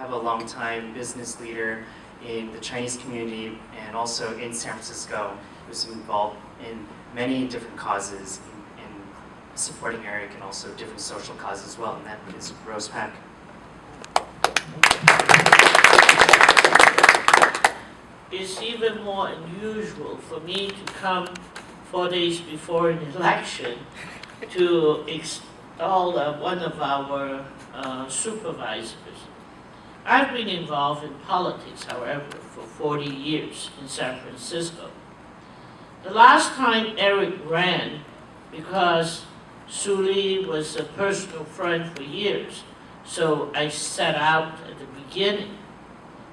have a long-time business leader in the Chinese community and also in San Francisco, who's involved in many different causes in supporting Eric and also different social causes as well, and that is Rose Pak. It's even more unusual for me to come 4 days before an election to install one of our supervisors. I've been involved in politics, however, for 40 years in San Francisco. The last time Eric ran, because Su Li was a personal friend for years, so I set out at the beginning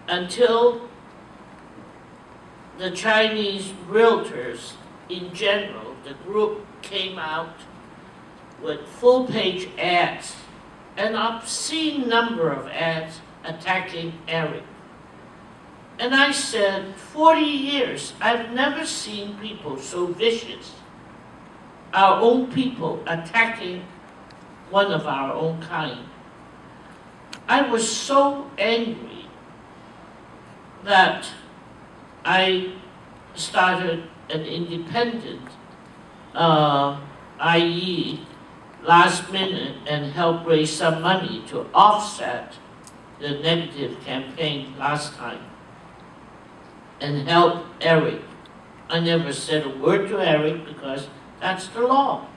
until the Chinese realtors in general, the group came out with full-page ads, an obscene number of ads attacking Eric. And I said, 40 years, I've never seen people so vicious. Our own people attacking one of our own kind. I was so angry that I started an independent, i.e. last minute, and helped raise some money to offset the negative campaign last time and help Eric. I never said a word to Eric because that's the law.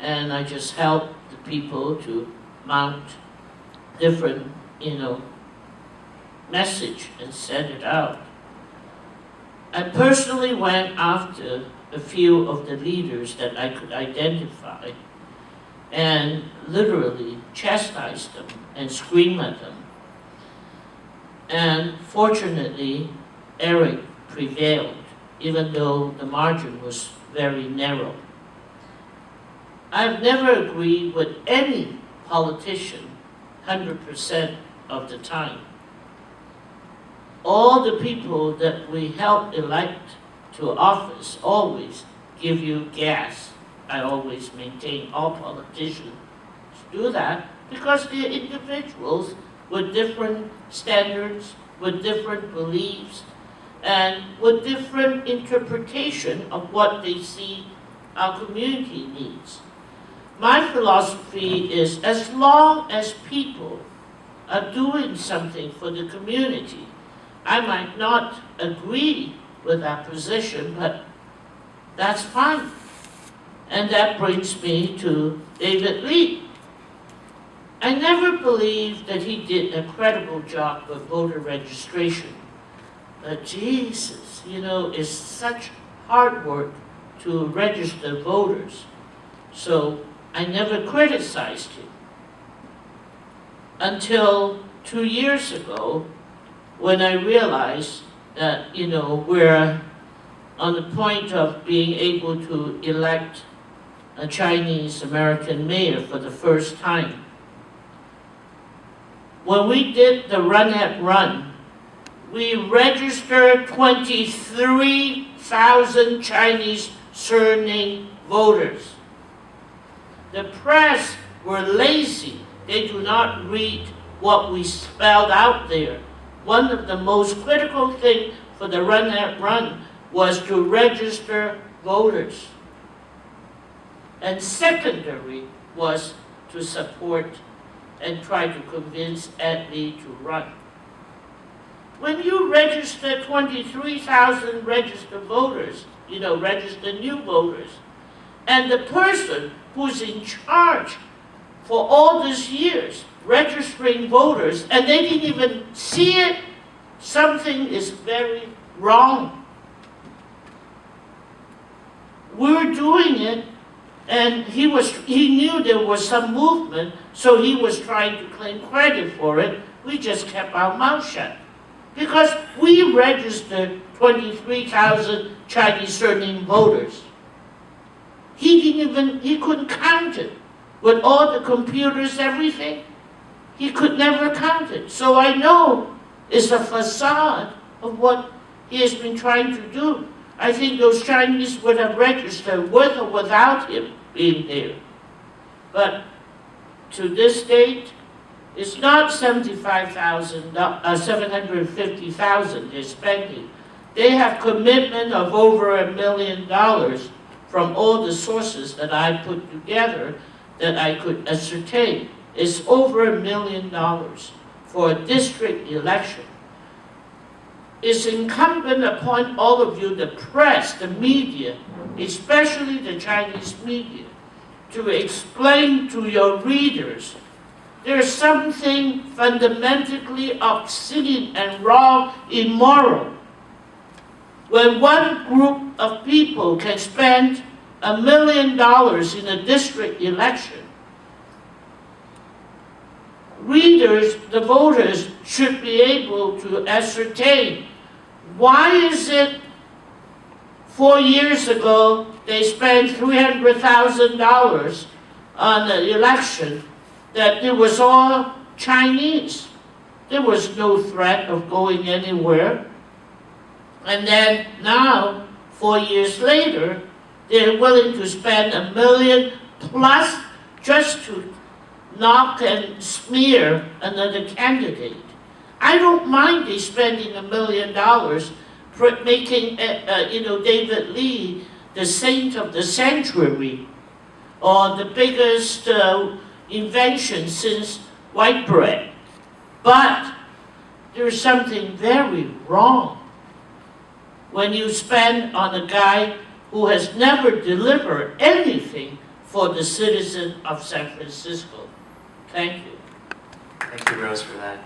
And I just helped the people to mount different, message and send it out. I personally went after a few of the leaders that I could identify and literally chastised them and screamed at them. And fortunately, Eric prevailed, even though the margin was very narrow. I've never agreed with any politician 100% of the time. All the people that we help elect to office always give you gas. I always maintain all politicians do that because they're individuals with different standards, with different beliefs, and with different interpretation of what they see our community needs. My philosophy is as long as people are doing something for the community, I might not agree with that position, but that's fine. And that brings me to David Lee. I never believed that he did a credible job with voter registration. But Jesus, it's such hard work to register voters. So I never criticized him. Until 2 years ago, when I realized that, we're on the point of being able to elect a Chinese American mayor for the first time. When we did the run, we registered 23,000 Chinese surname voters. The press were lazy. They do not read what we spelled out there. One of the most critical things for the run was to register voters. And secondary was to support and try to convince Ed Lee to run. When you register 23,000 registered voters, registered new voters, and the person who's in charge for all these years registering voters, and they didn't even see it, something is very wrong. We're doing it, and he knew there was some movement, so he was trying to claim credit for it. We just kept our mouth shut. Because we registered 23,000 Chinese surname voters. He couldn't count it. With all the computers, everything, he could never count it. So I know it's a facade of what he has been trying to do. I think those Chinese would have registered with or without him being there. But to this date, It's not 750,000 they're spending. They have commitment of over $1 million from all the sources that I put together that I could ascertain. It's over $1 million for a district election. It's incumbent upon all of you, the press, the media, especially the Chinese media, to explain to your readers there's something fundamentally obscene and wrong, immoral. When one group of people can spend $1 million in a district election, readers, the voters, should be able to ascertain why is it 4 years ago they spent $300,000 on the election that it was all Chinese. There was no threat of going anywhere. And then now, 4 years later, they're willing to spend $1 million plus just to knock and smear another candidate. I don't mind they spending $1 million making, David Lee the saint of the century, or the biggest invention since white bread. But there's something very wrong when you spend on a guy who has never delivered anything for the citizen of San Francisco. Thank you. Thank you, Rose, for that.